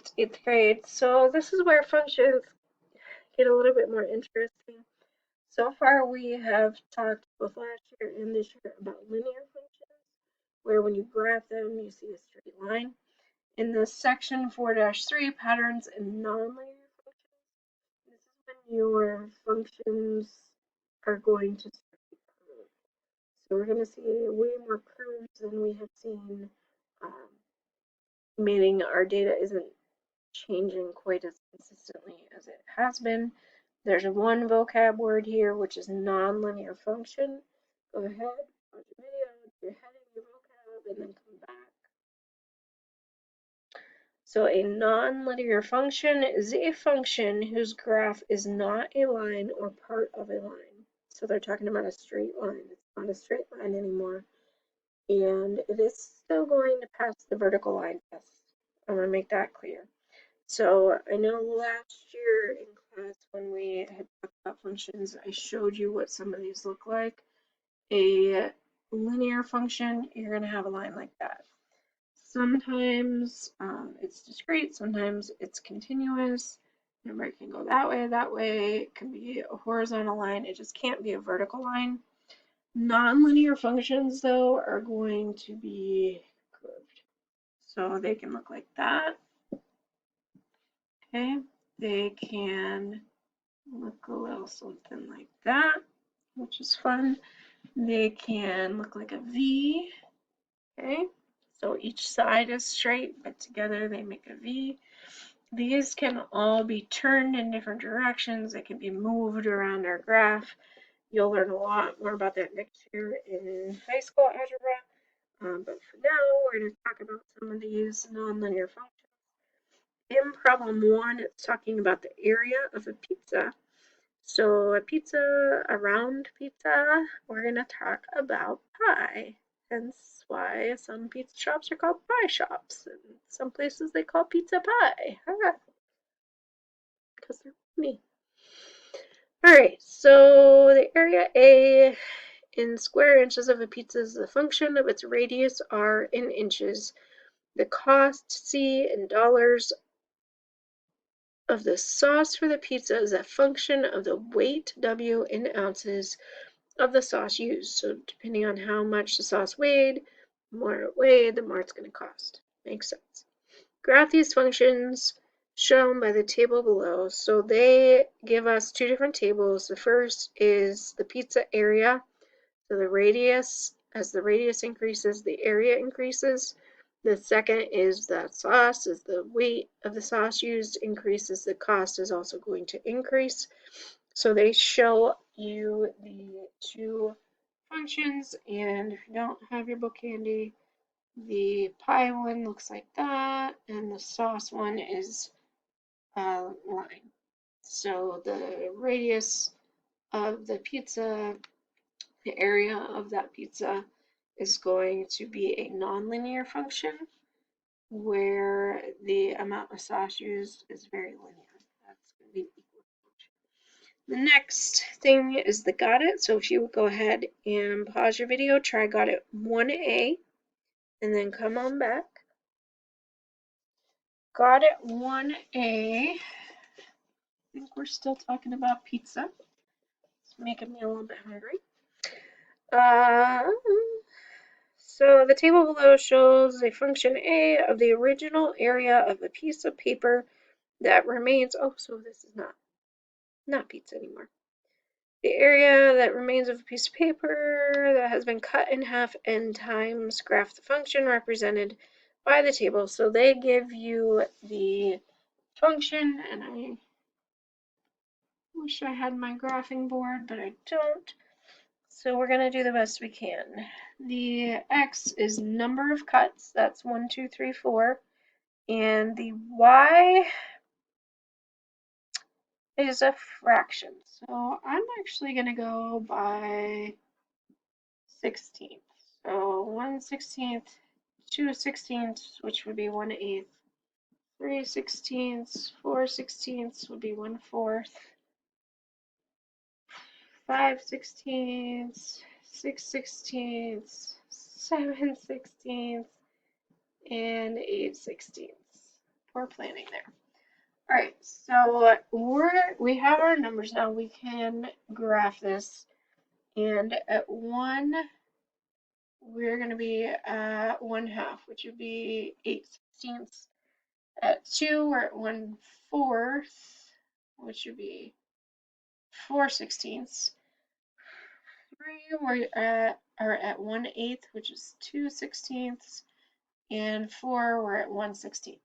Alright, 8th grade. So this is where functions get a little bit more interesting. So far we have talked both last year and this year about linear functions, where when you graph them you see a straight line. In this section 4-3, patterns and nonlinear functions, this is when your functions are going to start to curve. So we're going to see way more curves than we have seen, meaning our data isn't changing quite as consistently as it has been. There's one vocab word here, which is nonlinear function. Go ahead, pause your video, do your heading, your vocab, and then come back. So a nonlinear function is a function whose graph is not a line or part of a line. So they're talking about a straight line. It's not a straight line anymore. And it is still going to pass the vertical line test. I'm going to make that clear. So I know last year in class when we had talked about functions, I showed you what some of these look like. A linear function, you're going to have a line like that. Sometimes it's discrete, sometimes it's continuous. Remember, it can go that way, it can be a horizontal line, it just can't be a vertical line. Nonlinear functions, though, are going to be curved. So they can look like that. Okay, they can look a little something like that, which is fun. They can look like a V. Okay, so each side is straight, but together they make a V. These can all be turned in different directions. They can be moved around our graph. You'll learn a lot more about that next year in high school algebra. But for now, we're going to talk about some of these nonlinear functions. In problem 1, it's talking about the area of a pizza. So a pizza, a round pizza, we're going to talk about pie. Hence why some pizza shops are called pie shops. And some places they call pizza pie. Because they're me. Alright, so the area A in square inches of a pizza is the function of its radius R in inches. The cost C in dollars of the sauce for the pizza is a function of the weight W in ounces of the sauce used. So depending on how much the sauce weighed, the more it weighed, the more it's going to cost. Makes sense. Graph these functions shown by the table below. So they give us two different tables. The first is the pizza area. So the radius, as the radius increases, the area increases. The second is that sauce, as the weight of the sauce used increases, the cost is also going to increase. So they show you the two functions, and if you don't have your book handy, the pie one looks like that, and the sauce one is a line. So the radius of the pizza, the area of that pizza, is going to be a nonlinear function where the amount of sauce used is very linear. That's going to be equal function. The next thing is the got it. So if you would go ahead and pause your video, try got it 1A, and then come on back. Got it 1A. I think we're still talking about pizza. It's making me a little bit hungry. So the table below shows a function A of the original area of a piece of paper that remains. Oh, so this is not pizza anymore. The area that remains of a piece of paper that has been cut in half n times. Graph the function represented by the table. So they give you the function, and I wish I had my graphing board, but I don't. So we're going to do the best we can. The x is number of cuts. That's 1, 2, 3, 4. And the y is a fraction. So I'm actually going to go by 16th. So 1/16, 2/16, which would be 1/8. 3/16, 4/16 would be 1/4. 5/16, 6/16, 7/16, and 8/16. poor planning there. All right, so we have our numbers now. We can graph this, and at 1, we're going to be at 1/2, which would be 8/16. At 2, we're at 1/4, which would be 4/16. 3, we are at 1/8, which is 2/16, and 4, we're at 1/16.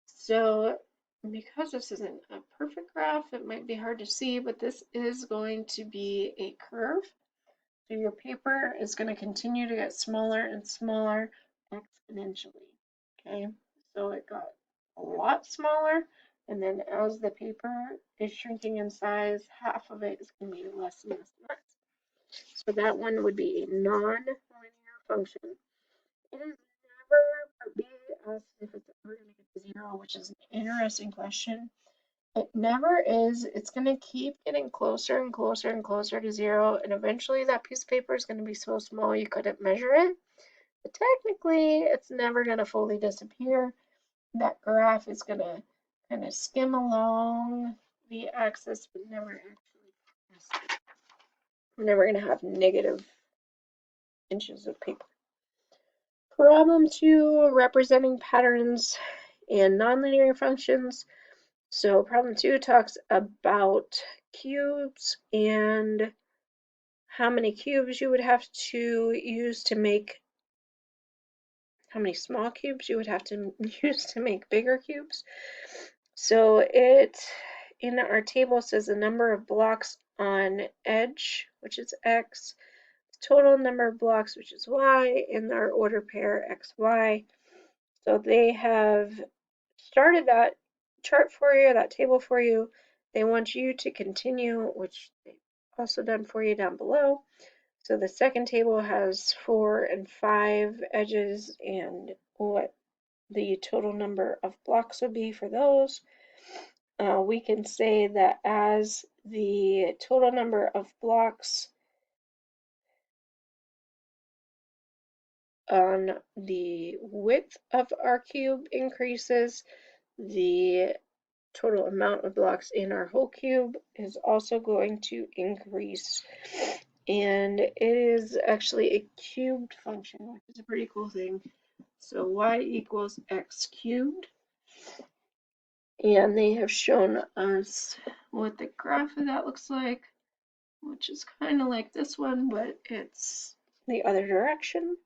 So because this isn't a perfect graph, it might be hard to see, but this is going to be a curve. So your paper is going to continue to get smaller and smaller exponentially. Okay, so it got a lot smaller, and then as the paper is shrinking in size, half of it is going to be less and less and less. So that one would be a non-linear function. It is never be asked if it's ever going to get to 0, which is an interesting question. It never is. It's going to keep getting closer and closer and closer to 0, and eventually that piece of paper is going to be so small you couldn't measure it. But technically, it's never going to fully disappear. That graph is going to kind of skim along the axis, but never actually pass it. We're never going to have negative inches of paper. Problem 2, representing patterns and nonlinear functions. So problem 2 talks about cubes and how many cubes you would have to use to make, how many small cubes you would have to use to make bigger cubes. So it, in our table, says the number of blocks on edge, which is x, total number of blocks, which is y, and our order pair xy. So they have started that chart for you, that table for you. They want you to continue, which they've also done for you down below. So the second table has 4 and 5 edges and what the total number of blocks would be for those. We can say that as the total number of blocks on the width of our cube increases, the total amount of blocks in our whole cube is also going to increase. And it is actually a cubed function, which is a pretty cool thing. So y equals x cubed. And they have shown us what the graph of that looks like, which is kind of like this one, but it's the other direction.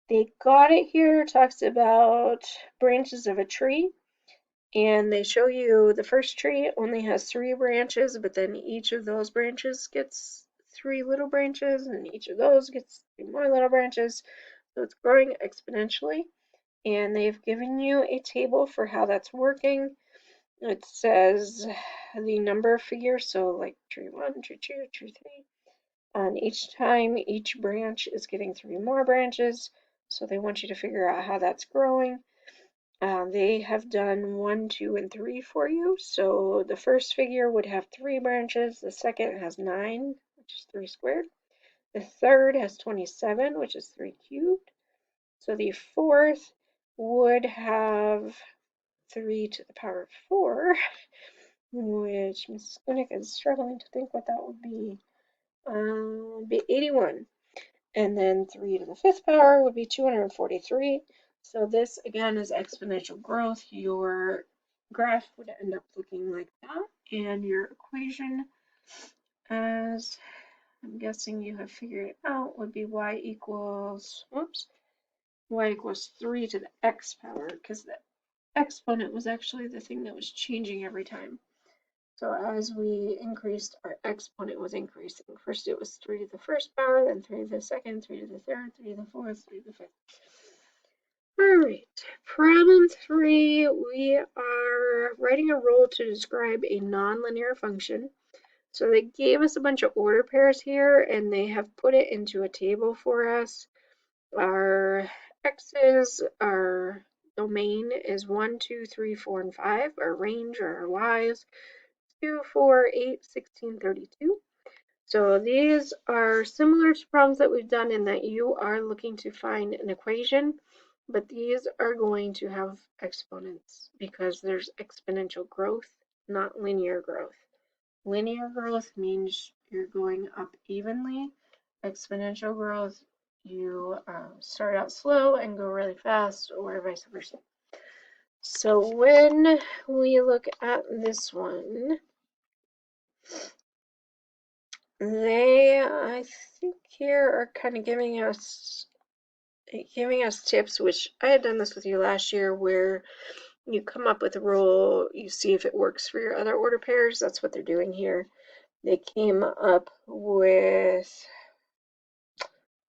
They got it here, talks about branches of a tree. And they show you the first tree only has 3 branches, but then each of those branches gets 3 little branches, and each of those gets 3 more little branches. So it's growing exponentially. And they've given you a table for how that's working. It says the number of figures, so like tree 1, tree 2, tree 3. And each time, each branch is getting 3 more branches. So they want you to figure out how that's growing. They have done 1, 2, and 3 for you. So the first figure would have 3 branches. The second has 9, which is 3 squared. The third has 27, which is 3 cubed. So the fourth would have 3 to the power of 4, which Mrs. Quinnick is struggling to think what that would be. Would be 81. And then 3 to the 5th power would be 243. So this, again, is exponential growth. Your graph would end up looking like that. And your equation, as I'm guessing you have figured it out, would be y equals 3 to the x power, because the exponent was actually the thing that was changing every time. So as we increased, our exponent was increasing. First it was 3 to the 1st power, then 3 to the 2nd, 3 to the 3rd, 3 to the 4th, 3 to the 5th. Alright, problem 3, we are writing a rule to describe a nonlinear function. So they gave us a bunch of order pairs here, and they have put it into a table for us. Our x's, our domain is 1, 2, 3, 4, and 5. Our range, or our y's, 2, 4, 8, 16, 32. So these are similar to problems that we've done in that you are looking to find an equation but these are going to have exponents because there's exponential growth, not linear growth. Linear growth means you're going up evenly. Exponential growth, you start out slow and go really fast, or vice versa. So when we look at this one, they, I think here, are kind of giving us tips, which I had done this with you last year, where you come up with a rule, you see if it works for your other order pairs. That's what they're doing here. They came up with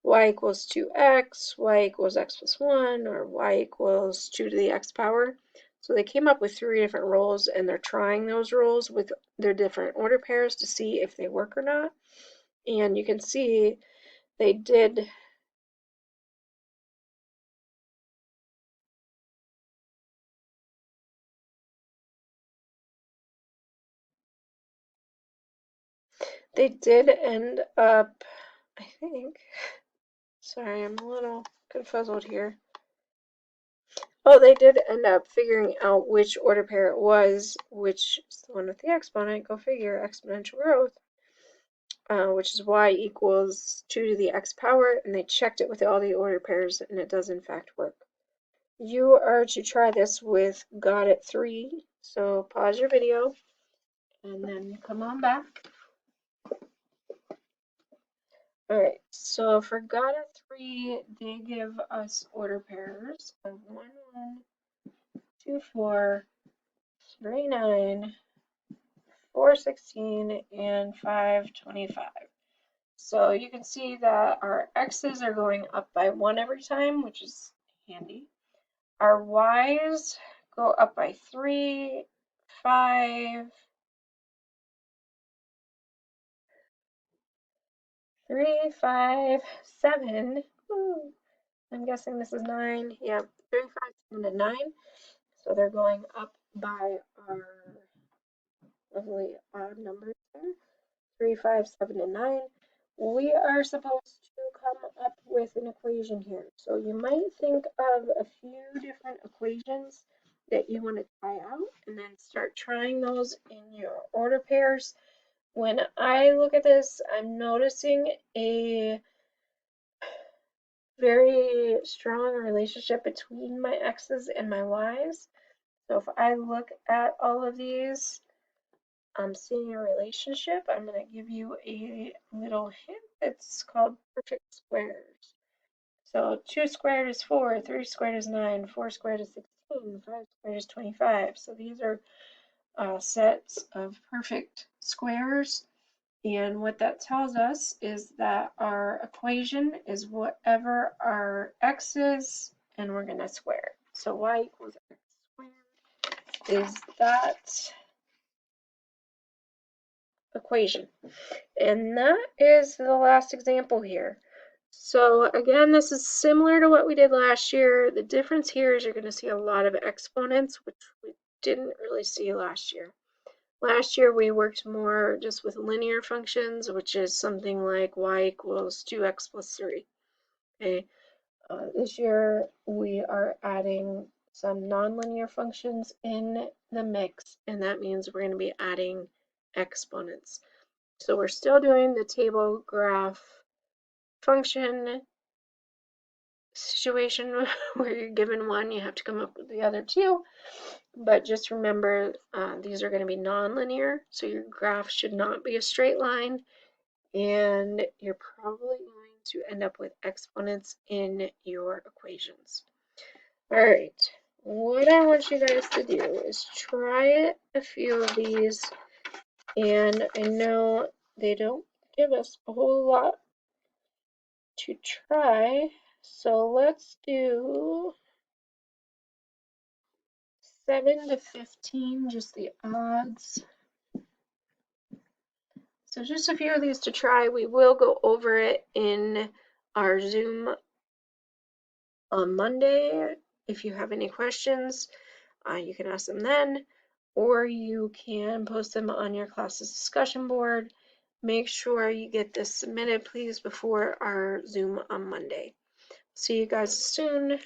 y equals 2x, y equals x plus 1, or y equals 2 to the x power. So they came up with 3 different rules, and they're trying those rules with their different order pairs to see if they work or not. And you can see they did end up, I think, sorry, I'm a little confuzzled here. Oh, they did end up figuring out which order pair it was, which is the one with the exponent. Go figure, exponential growth, which is y equals 2 to the x power, and they checked it with all the order pairs, and it does in fact work. You are to try this with God at 3, so pause your video, and then come on back. Alright, so for God at 3, they give us order pairs of 1, 1, 2, 4, 3, 9, 4, 16, and 5, 25. So you can see that our x's are going up by 1 every time, which is handy. Our y's go up by 3, 5, 3, 5, 7. Ooh, I'm guessing this is 9. Yeah, 3, 5, 7, and 9. So they're going up by our lovely odd numbers there. 3, 5, 7, and 9. We are supposed to come up with an equation here. So you might think of a few different equations that you want to try out and then start trying those in your order pairs. When I look at this, I'm noticing a very strong relationship between my x's and my y's. So if I look at all of these, I'm seeing a relationship. I'm going to give you a little hint. It's called perfect squares. So 2 squared is 4, 3 squared is 9, 4 squared is 16, 5 squared is 25. So these are sets of perfect squares. And what that tells us is that our equation is whatever our x is, and we're going to square it. So y equals x squared is that equation. And that is the last example here. So again, this is similar to what we did last year. The difference here is you're going to see a lot of exponents, which we didn't really see last year. Last year we worked more just with linear functions, which is something like y equals 2x plus 3. Okay. This year we are adding some nonlinear functions in the mix, and that means we're going to be adding exponents. So we're still doing the table, graph, function situation where you're given one, you have to come up with the other two. But just remember, these are going to be nonlinear, so your graph should not be a straight line, and you're probably going to end up with exponents in your equations. All right, what I want you guys to do is try a few of these, and I know they don't give us a whole lot to try, so let's do 7 to 15, just the odds. So just a few of these to try. We will go over it in our Zoom on Monday. If you have any questions, you can ask them then, or you can post them on your class's discussion board. Make sure you get this submitted, please, before our Zoom on Monday. See you guys soon.